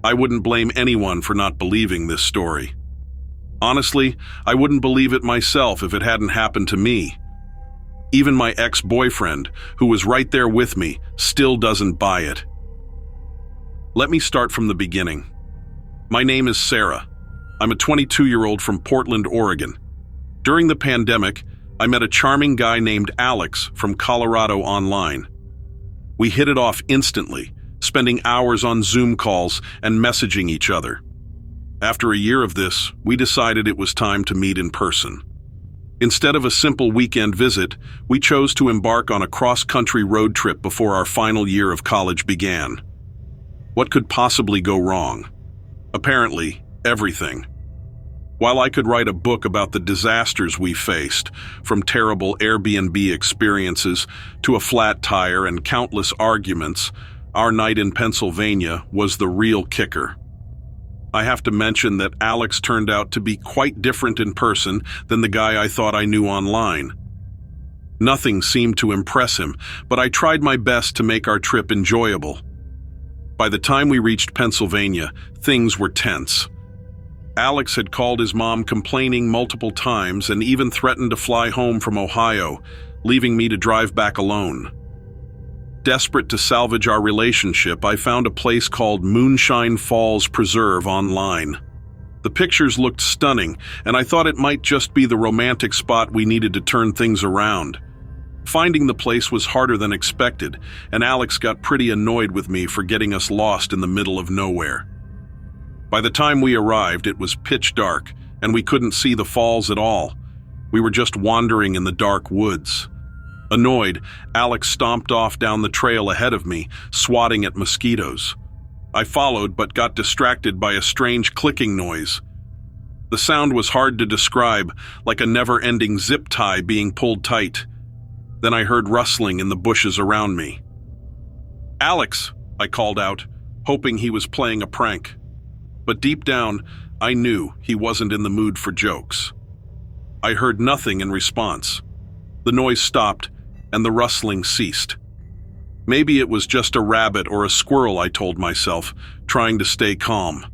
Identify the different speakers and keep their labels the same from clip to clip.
Speaker 1: I wouldn't blame anyone for not believing this story. Honestly, I wouldn't believe it myself if it hadn't happened to me. Even my ex-boyfriend, who was right there with me, still doesn't buy it. Let me start from the beginning. My name is Sarah. I'm a 22-year-old from Portland, Oregon. During the pandemic, I met a charming guy named Alex from Colorado online. We hit it off instantly, spending hours on Zoom calls and messaging each other. After a year of this, we decided it was time to meet in person. Instead of a simple weekend visit, we chose to embark on a cross-country road trip before our final year of college began. What could possibly go wrong? Apparently, everything. While I could write a book about the disasters we faced, from terrible Airbnb experiences to a flat tire and countless arguments, our night in Pennsylvania was the real kicker. I have to mention that Alex turned out to be quite different in person than the guy I thought I knew online. Nothing seemed to impress him, but I tried my best to make our trip enjoyable. By the time we reached Pennsylvania, things were tense. Alex had called his mom complaining multiple times and even threatened to fly home from Ohio, leaving me to drive back alone. Desperate to salvage our relationship, I found a place called Moonshine Falls Preserve online. The pictures looked stunning, and I thought it might just be the romantic spot we needed to turn things around. Finding the place was harder than expected, and Alex got pretty annoyed with me for getting us lost in the middle of nowhere. By the time we arrived, it was pitch dark, and we couldn't see the falls at all. We were just wandering in the dark woods. Annoyed, Alex stomped off down the trail ahead of me, swatting at mosquitoes. I followed but got distracted by a strange clicking noise. The sound was hard to describe, like a never-ending zip tie being pulled tight. Then I heard rustling in the bushes around me. "Alex," I called out, hoping he was playing a prank. But deep down, I knew he wasn't in the mood for jokes. I heard nothing in response. The noise stopped, and the rustling ceased. Maybe it was just a rabbit or a squirrel, I told myself, trying to stay calm.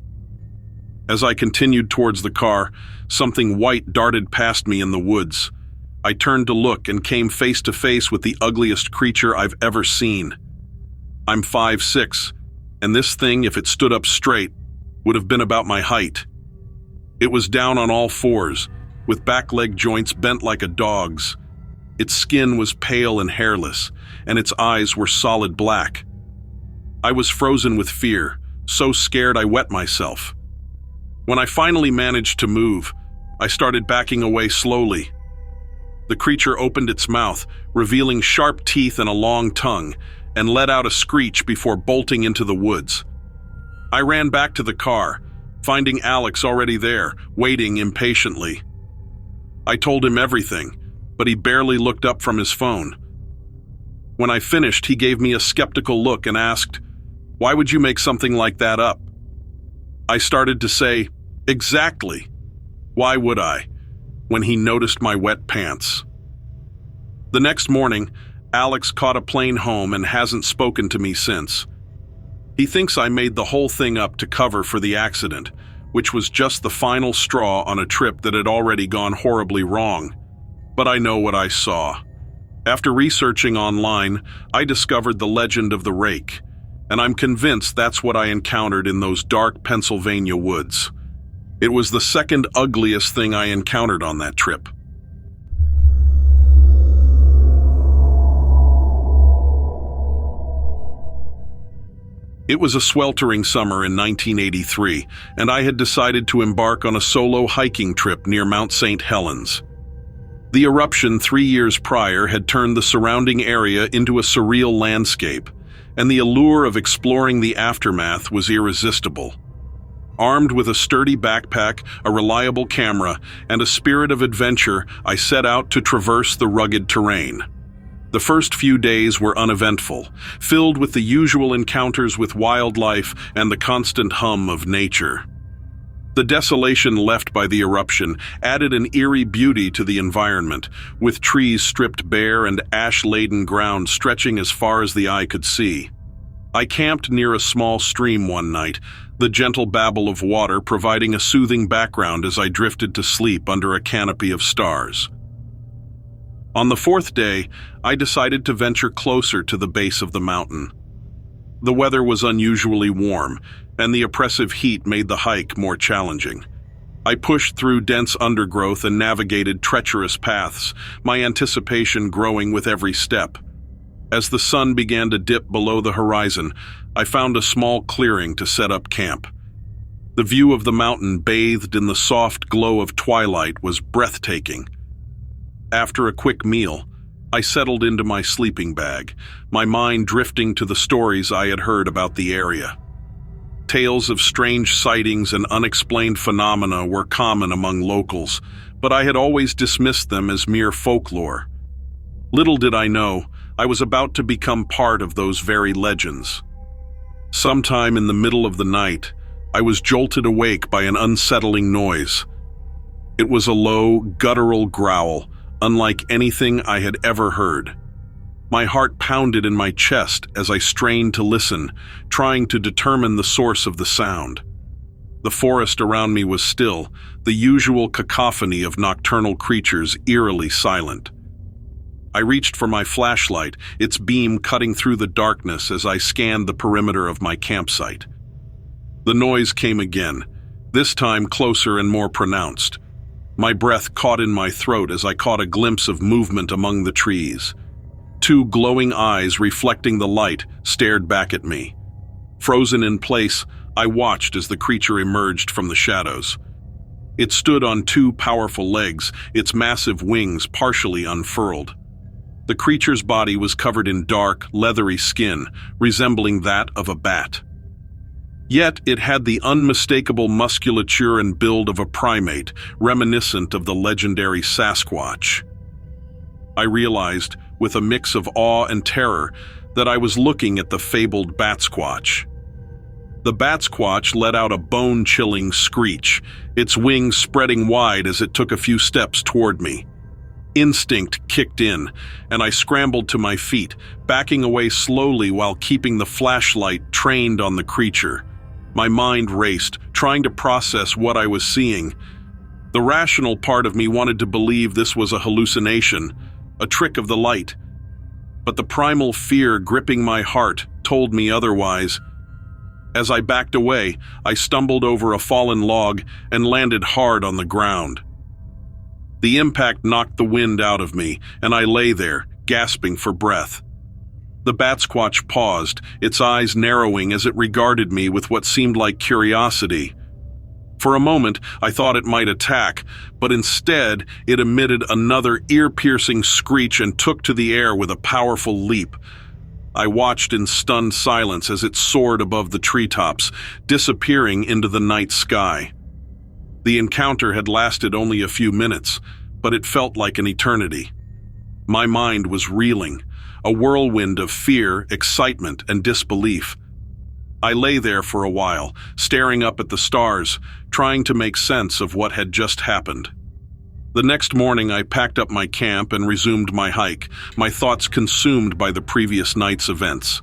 Speaker 1: As I continued towards the car, something white darted past me in the woods. I turned to look and came face to face with the ugliest creature I've ever seen. I'm 5'6", and this thing, if it stood up straight, would have been about my height. It was down on all fours, with back leg joints bent like a dog's. Its skin was pale and hairless, and its eyes were solid black. I was frozen with fear, so scared I wet myself. When I finally managed to move, I started backing away slowly. The creature opened its mouth, revealing sharp teeth and a long tongue, and let out a screech before bolting into the woods. I ran back to the car, finding Alex already there, waiting impatiently. I told him everything, but he barely looked up from his phone. When I finished, he gave me a skeptical look and asked, "Why would you make something like that up?" I started to say, "Exactly. Why would I?" when he noticed my wet pants. The next morning, Alex caught a plane home and hasn't spoken to me since. He thinks I made the whole thing up to cover for the accident, which was just the final straw on a trip that had already gone horribly wrong. But I know what I saw. After researching online, I discovered the legend of the rake, and I'm convinced that's what I encountered in those dark Pennsylvania woods. It was the second ugliest thing I encountered on that trip. It was a sweltering summer in 1983, and I had decided to embark on a solo hiking trip near Mount St. Helens. The eruption 3 years prior had turned the surrounding area into a surreal landscape, and the allure of exploring the aftermath was irresistible. Armed with a sturdy backpack, a reliable camera, and a spirit of adventure, I set out to traverse the rugged terrain. The first few days were uneventful, filled with the usual encounters with wildlife and the constant hum of nature. The desolation left by the eruption added an eerie beauty to the environment, with trees stripped bare and ash-laden ground stretching as far as the eye could see. I camped near a small stream one night, the gentle babble of water providing a soothing background as I drifted to sleep under a canopy of stars. On the fourth day, I decided to venture closer to the base of the mountain. The weather was unusually warm, and the oppressive heat made the hike more challenging. I pushed through dense undergrowth and navigated treacherous paths, my anticipation growing with every step. As the sun began to dip below the horizon, I found a small clearing to set up camp. The view of the mountain bathed in the soft glow of twilight was breathtaking. After a quick meal, I settled into my sleeping bag, my mind drifting to the stories I had heard about the area. Tales of strange sightings and unexplained phenomena were common among locals, but I had always dismissed them as mere folklore. Little did I know, I was about to become part of those very legends. Sometime in the middle of the night, I was jolted awake by an unsettling noise. It was a low, guttural growl, unlike anything I had ever heard. My heart pounded in my chest as I strained to listen, trying to determine the source of the sound. The forest around me was still, the usual cacophony of nocturnal creatures eerily silent. I reached for my flashlight, its beam cutting through the darkness as I scanned the perimeter of my campsite. The noise came again, this time closer and more pronounced. My breath caught in my throat as I caught a glimpse of movement among the trees. Two glowing eyes reflecting the light stared back at me. Frozen in place, I watched as the creature emerged from the shadows. It stood on two powerful legs, its massive wings partially unfurled. The creature's body was covered in dark, leathery skin, resembling that of a bat. Yet it had the unmistakable musculature and build of a primate, reminiscent of the legendary Sasquatch. I realized, with a mix of awe and terror, that I was looking at the fabled Bat Squatch. The Bat Squatch let out a bone-chilling screech, its wings spreading wide as it took a few steps toward me. Instinct kicked in, and I scrambled to my feet, backing away slowly while keeping the flashlight trained on the creature. My mind raced, trying to process what I was seeing. The rational part of me wanted to believe this was a hallucination, a trick of the light. But the primal fear gripping my heart told me otherwise. As I backed away, I stumbled over a fallen log and landed hard on the ground. The impact knocked the wind out of me, and I lay there, gasping for breath. The Bat Squatch paused, its eyes narrowing as it regarded me with what seemed like curiosity. For a moment, I thought it might attack, but instead, it emitted another ear-piercing screech and took to the air with a powerful leap. I watched in stunned silence as it soared above the treetops, disappearing into the night sky. The encounter had lasted only a few minutes, but it felt like an eternity. My mind was reeling, a whirlwind of fear, excitement, and disbelief. I lay there for a while, staring up at the stars, trying to make sense of what had just happened. The next morning, I packed up my camp and resumed my hike, my thoughts consumed by the previous night's events.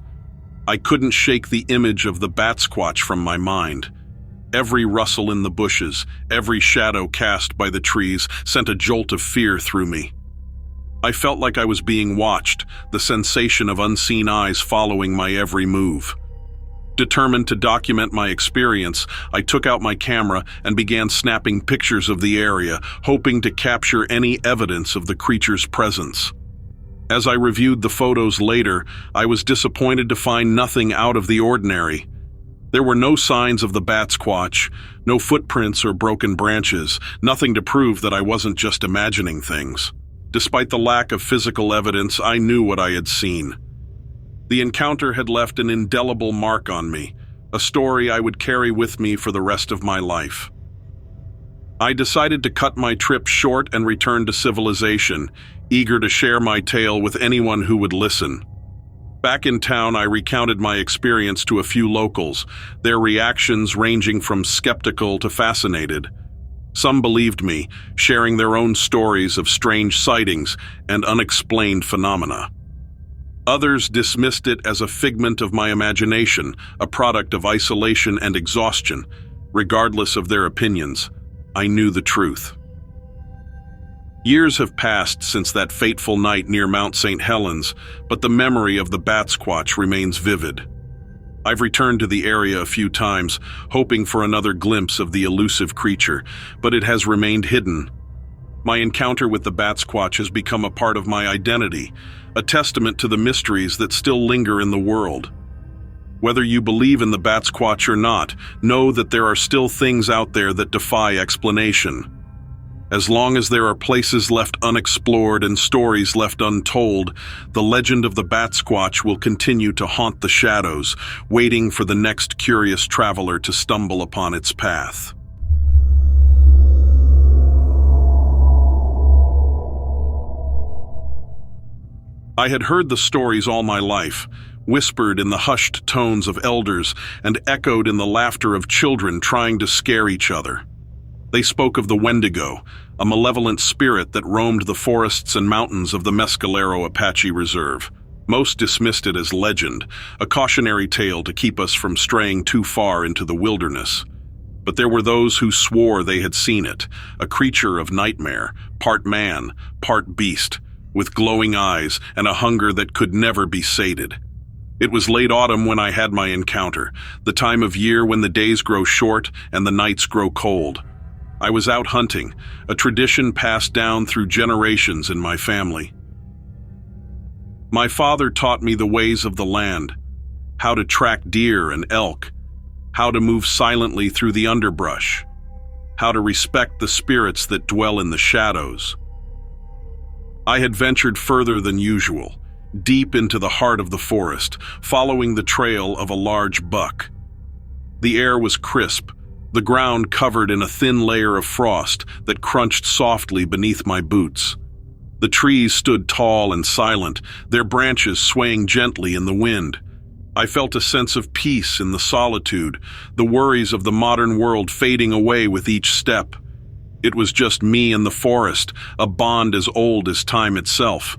Speaker 1: I couldn't shake the image of the Bat Squatch from my mind. Every rustle in the bushes, every shadow cast by the trees sent a jolt of fear through me. I felt like I was being watched, the sensation of unseen eyes following my every move. Determined to document my experience, I took out my camera and began snapping pictures of the area, hoping to capture any evidence of the creature's presence. As I reviewed the photos later, I was disappointed to find nothing out of the ordinary. There were no signs of the Bat Squatch, no footprints or broken branches, nothing to prove that I wasn't just imagining things. Despite the lack of physical evidence, I knew what I had seen. The encounter had left an indelible mark on me, a story I would carry with me for the rest of my life. I decided to cut my trip short and return to civilization, eager to share my tale with anyone who would listen. Back in town, I recounted my experience to a few locals, their reactions ranging from skeptical to fascinated. Some believed me, sharing their own stories of strange sightings and unexplained phenomena. Others dismissed it as a figment of my imagination, a product of isolation and exhaustion. Regardless of their opinions, I knew the truth. Years have passed since that fateful night near Mount St. Helens, but the memory of the Bat Squatch remains vivid. I've returned to the area a few times, hoping for another glimpse of the elusive creature, but it has remained hidden. My encounter with the Bat Squatch has become a part of my identity, a testament to the mysteries that still linger in the world. Whether you believe in the Bat Squatch or not, know that there are still things out there that defy explanation. As long as there are places left unexplored and stories left untold, the legend of the Bat Squatch will continue to haunt the shadows, waiting for the next curious traveler to stumble upon its path. I had heard the stories all my life, whispered in the hushed tones of elders and echoed in the laughter of children trying to scare each other. They spoke of the Wendigo, a malevolent spirit that roamed the forests and mountains of the Mescalero Apache Reserve. Most dismissed it as legend, a cautionary tale to keep us from straying too far into the wilderness. But there were those who swore they had seen it, a creature of nightmare, part man, part beast, with glowing eyes and a hunger that could never be sated. It was late autumn when I had my encounter, the time of year when the days grow short and the nights grow cold. I was out hunting, a tradition passed down through generations in my family. My father taught me the ways of the land, how to track deer and elk, how to move silently through the underbrush, how to respect the spirits that dwell in the shadows. I had ventured further than usual, deep into the heart of the forest, following the trail of a large buck. The air was crisp, the ground covered in a thin layer of frost that crunched softly beneath my boots. The trees stood tall and silent, their branches swaying gently in the wind. I felt a sense of peace in the solitude, the worries of the modern world fading away with each step. It was just me and the forest, a bond as old as time itself.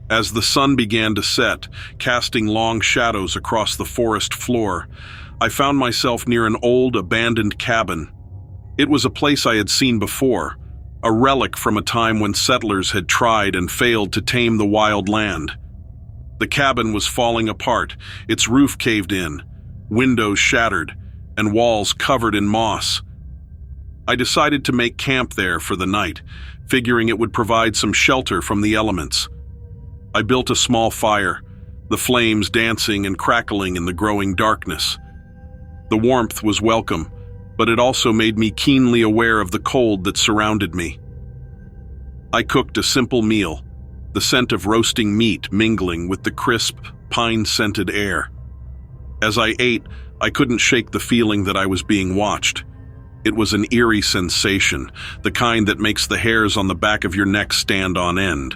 Speaker 1: As the sun began to set, casting long shadows across the forest floor, I found myself near an old, abandoned cabin. It was a place I had seen before, a relic from a time when settlers had tried and failed to tame the wild land. The cabin was falling apart, its roof caved in, windows shattered, and walls covered in moss. I decided to make camp there for the night, figuring it would provide some shelter from the elements. I built a small fire, the flames dancing and crackling in the growing darkness. The warmth was welcome, but it also made me keenly aware of the cold that surrounded me. I cooked a simple meal, the scent of roasting meat mingling with the crisp, pine-scented air. As I ate, I couldn't shake the feeling that I was being watched. It was an eerie sensation, the kind that makes the hairs on the back of your neck stand on end.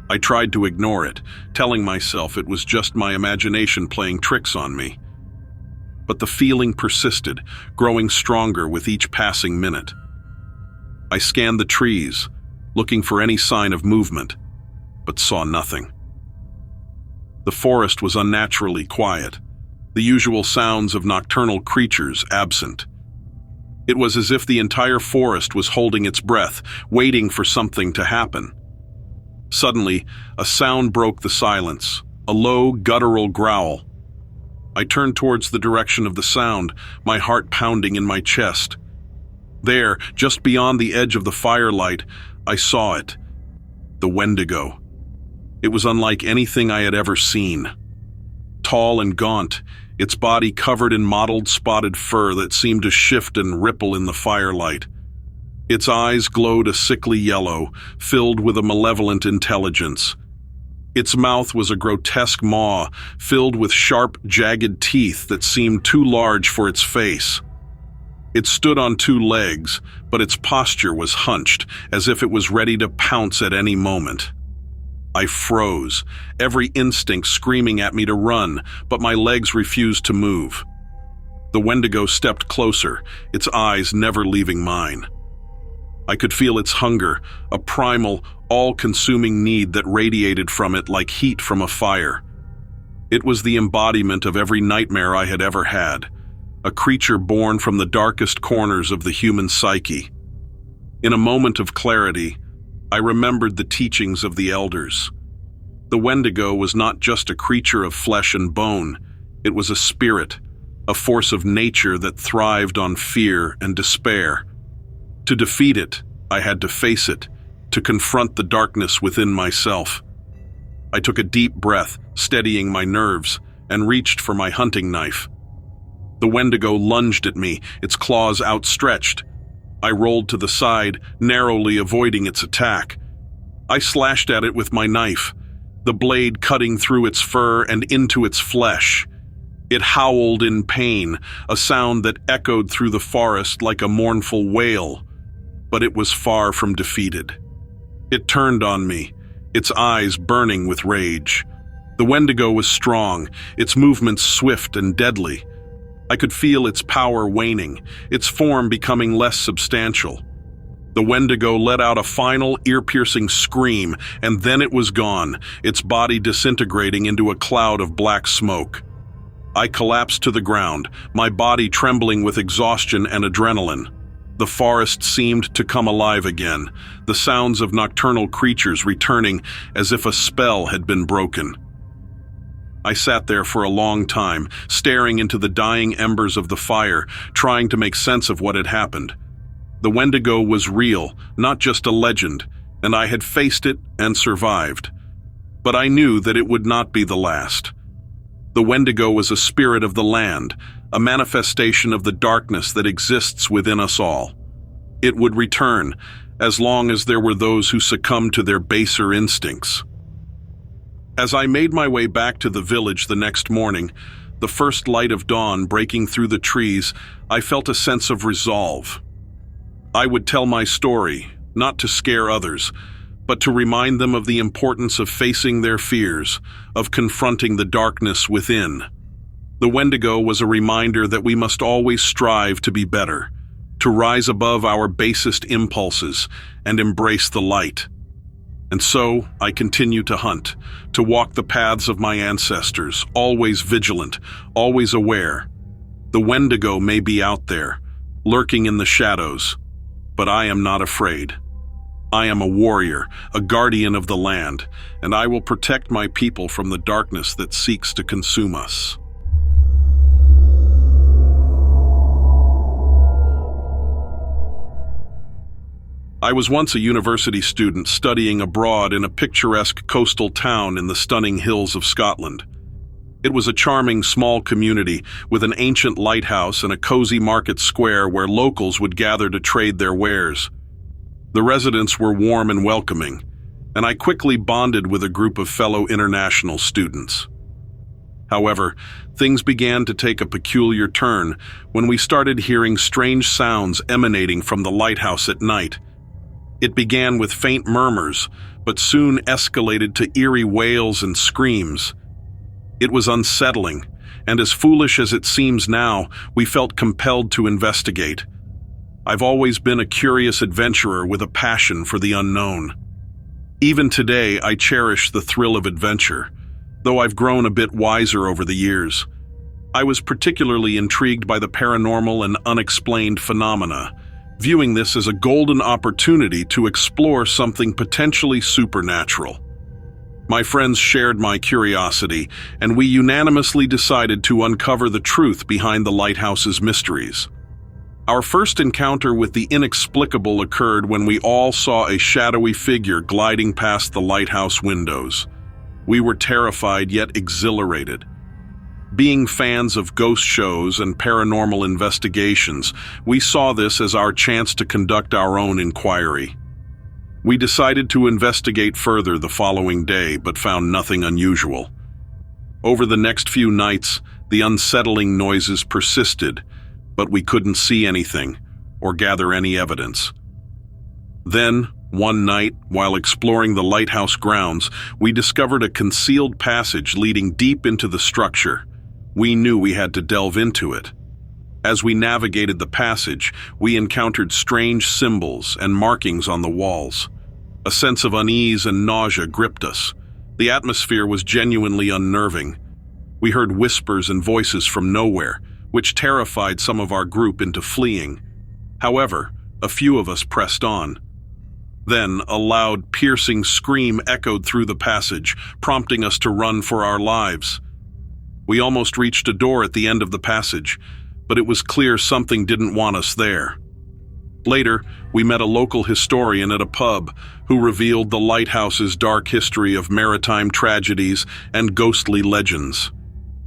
Speaker 1: I tried to ignore it, telling myself it was just my imagination playing tricks on me. But the feeling persisted, growing stronger with each passing minute. I scanned the trees, looking for any sign of movement, but saw nothing. The forest was unnaturally quiet, the usual sounds of nocturnal creatures absent. It was as if the entire forest was holding its breath, waiting for something to happen. Suddenly, a sound broke the silence, a low, guttural growl. I turned towards the direction of the sound, my heart pounding in my chest. There, just beyond the edge of the firelight, I saw it, the Wendigo. It was unlike anything I had ever seen. Tall and gaunt, its body covered in mottled spotted fur that seemed to shift and ripple in the firelight. Its eyes glowed a sickly yellow, filled with a malevolent intelligence. Its mouth was a grotesque maw, filled with sharp, jagged teeth that seemed too large for its face. It stood on two legs, but its posture was hunched, as if it was ready to pounce at any moment. I froze, every instinct screaming at me to run, but my legs refused to move. The Wendigo stepped closer, its eyes never leaving mine. I could feel its hunger, a primal, all-consuming need that radiated from it like heat from a fire. It was the embodiment of every nightmare I had ever had, a creature born from the darkest corners of the human psyche. In a moment of clarity, I remembered the teachings of the elders. The Wendigo was not just a creature of flesh and bone, it was a spirit, a force of nature that thrived on fear and despair. To defeat it, I had to face it, to confront the darkness within myself. I took a deep breath, steadying my nerves, and reached for my hunting knife. The Wendigo lunged at me, its claws outstretched. I rolled to the side, narrowly avoiding its attack. I slashed at it with my knife, the blade cutting through its fur and into its flesh. It howled in pain, a sound that echoed through the forest like a mournful wail. But it was far from defeated. It turned on me, its eyes burning with rage. The Wendigo was strong, its movements swift and deadly. I could feel its power waning, its form becoming less substantial. The Wendigo let out a final, ear-piercing scream, and then it was gone, its body disintegrating into a cloud of black smoke. I collapsed to the ground, my body trembling with exhaustion and adrenaline. The forest seemed to come alive again, the sounds of nocturnal creatures returning as if a spell had been broken. I sat there for a long time, staring into the dying embers of the fire, trying to make sense of what had happened. The Wendigo was real, not just a legend, and I had faced it and survived. But I knew that it would not be the last. The Wendigo was a spirit of the land, a manifestation of the darkness that exists within us all. It would return, as long as there were those who succumbed to their baser instincts. As I made my way back to the village the next morning, the first light of dawn breaking through the trees, I felt a sense of resolve. I would tell my story, not to scare others, but to remind them of the importance of facing their fears, of confronting the darkness within. The Wendigo was a reminder that we must always strive to be better, to rise above our basest impulses and embrace the light. And so I continue to hunt, to walk the paths of my ancestors, always vigilant, always aware. The Wendigo may be out there, lurking in the shadows, but I am not afraid. I am a warrior, a guardian of the land, and I will protect my people from the darkness that seeks to consume us. I was once a university student studying abroad in a picturesque coastal town in the stunning hills of Scotland. It was a charming small community with an ancient lighthouse and a cozy market square where locals would gather to trade their wares. The residents were warm and welcoming, and I quickly bonded with a group of fellow international students. However, things began to take a peculiar turn when we started hearing strange sounds emanating from the lighthouse at night. It began with faint murmurs, but soon escalated to eerie wails and screams. It was unsettling, and as foolish as it seems now, we felt compelled to investigate. I've always been a curious adventurer with a passion for the unknown. Even today, I cherish the thrill of adventure, though I've grown a bit wiser over the years. I was particularly intrigued by the paranormal and unexplained phenomena, viewing this as a golden opportunity to explore something potentially supernatural. My friends shared my curiosity, and we unanimously decided to uncover the truth behind the lighthouse's mysteries. Our first encounter with the inexplicable occurred when we all saw a shadowy figure gliding past the lighthouse windows. We were terrified yet exhilarated. Being fans of ghost shows and paranormal investigations, we saw this as our chance to conduct our own inquiry. We decided to investigate further the following day, but found nothing unusual. Over the next few nights, the unsettling noises persisted, but we couldn't see anything or gather any evidence. Then, one night, while exploring the lighthouse grounds, we discovered a concealed passage leading deep into the structure. We knew we had to delve into it. As we navigated the passage, we encountered strange symbols and markings on the walls. A sense of unease and nausea gripped us. The atmosphere was genuinely unnerving. We heard whispers and voices from nowhere, which terrified some of our group into fleeing. However, a few of us pressed on. Then, a loud, piercing scream echoed through the passage, prompting us to run for our lives. We almost reached a door at the end of the passage, but it was clear something didn't want us there. Later, we met a local historian at a pub who revealed the lighthouse's dark history of maritime tragedies and ghostly legends.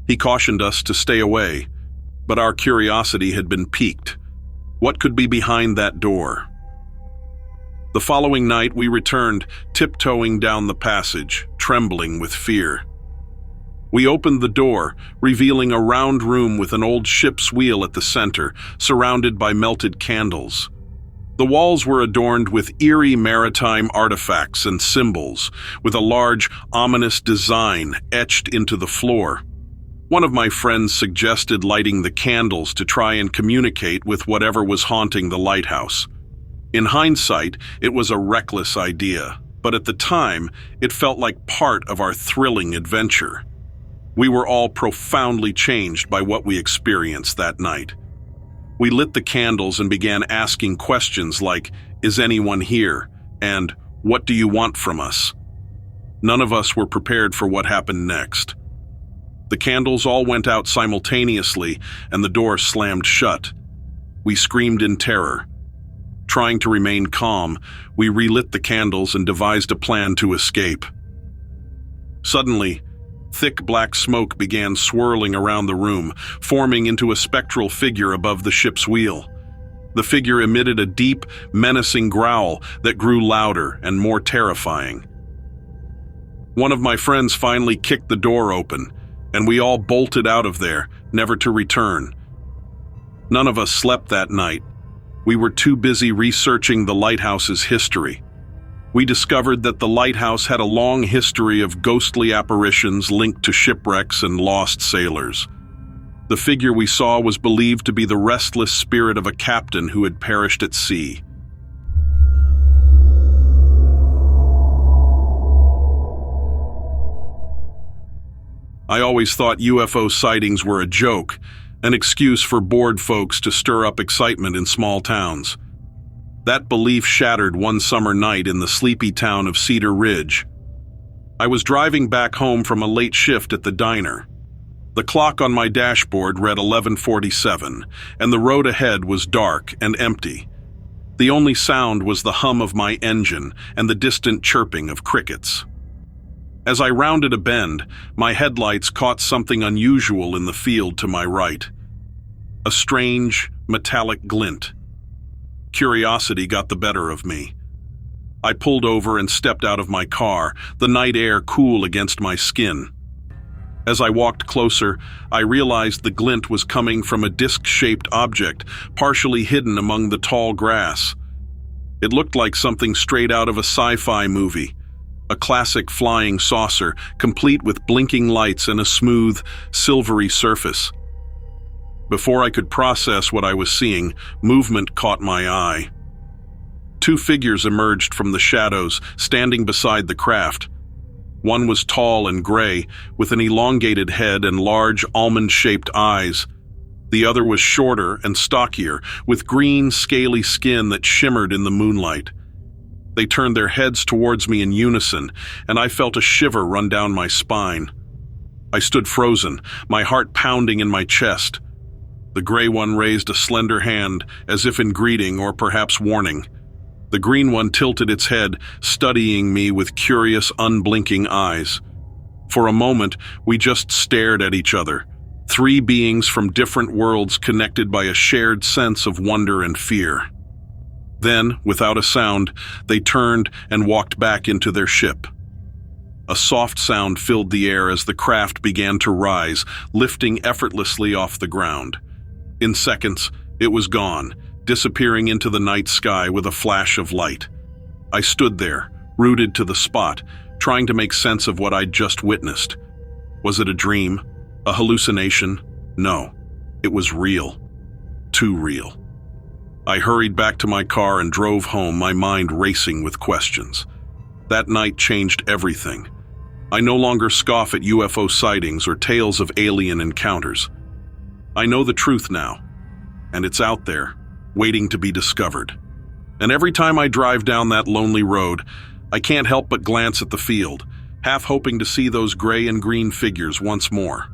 Speaker 1: He cautioned us to stay away, but our curiosity had been piqued. What could be behind that door? The following night, we returned, tiptoeing down the passage, trembling with fear. We opened the door, revealing a round room with an old ship's wheel at the center, surrounded by melted candles. The walls were adorned with eerie maritime artifacts and symbols, with a large, ominous design etched into the floor. One of my friends suggested lighting the candles to try and communicate with whatever was haunting the lighthouse. In hindsight, it was a reckless idea, but at the time, it felt like part of our thrilling adventure. We were all profoundly changed by what we experienced that night. We lit the candles and began asking questions like, "Is anyone here?" and "What do you want from us?" None of us were prepared for what happened next. The candles all went out simultaneously, and the door slammed shut. We screamed in terror. Trying to remain calm, we relit the candles and devised a plan to escape. Suddenly, thick black smoke began swirling around the room, forming into a spectral figure above the ship's wheel. The figure emitted a deep, menacing growl that grew louder and more terrifying. One of my friends finally kicked the door open, and we all bolted out of there, never to return. None of us slept that night. We were too busy researching the lighthouse's history. We discovered that the lighthouse had a long history of ghostly apparitions linked to shipwrecks and lost sailors. The figure we saw was believed to be the restless spirit of a captain who had perished at sea. I always thought UFO sightings were a joke, an excuse for bored folks to stir up excitement in small towns. That belief shattered one summer night in the sleepy town of Cedar Ridge. I was driving back home from a late shift at the diner. The clock on my dashboard read 11:47, and the road ahead was dark and empty. The only sound was the hum of my engine and the distant chirping of crickets. As I rounded a bend, my headlights caught something unusual in the field to my right. A strange, metallic glint. Curiosity got the better of me. I pulled over and stepped out of my car, the night air cool against my skin. As I walked closer, I realized the glint was coming from a disc-shaped object, partially hidden among the tall grass. It looked like something straight out of a sci-fi movie. A classic flying saucer, complete with blinking lights and a smooth, silvery surface. Before I could process what I was seeing, movement caught my eye. Two figures emerged from the shadows, standing beside the craft. One was tall and gray, with an elongated head and large, almond-shaped eyes. The other was shorter and stockier, with green, scaly skin that shimmered in the moonlight. They turned their heads towards me in unison, and I felt a shiver run down my spine. I stood frozen, my heart pounding in my chest. The gray one raised a slender hand, as if in greeting or perhaps warning. The green one tilted its head, studying me with curious, unblinking eyes. For a moment, we just stared at each other, three beings from different worlds connected by a shared sense of wonder and fear. Then, without a sound, they turned and walked back into their ship. A soft sound filled the air as the craft began to rise, lifting effortlessly off the ground. In seconds, it was gone, disappearing into the night sky with a flash of light. I stood there, rooted to the spot, trying to make sense of what I'd just witnessed. Was it a dream? A hallucination? No, it was real. Too real. I hurried back to my car and drove home, my mind racing with questions. That night changed everything. I no longer scoff at UFO sightings or tales of alien encounters. I know the truth now, and it's out there, waiting to be discovered. And every time I drive down that lonely road, I can't help but glance at the field, half hoping to see those gray and green figures once more.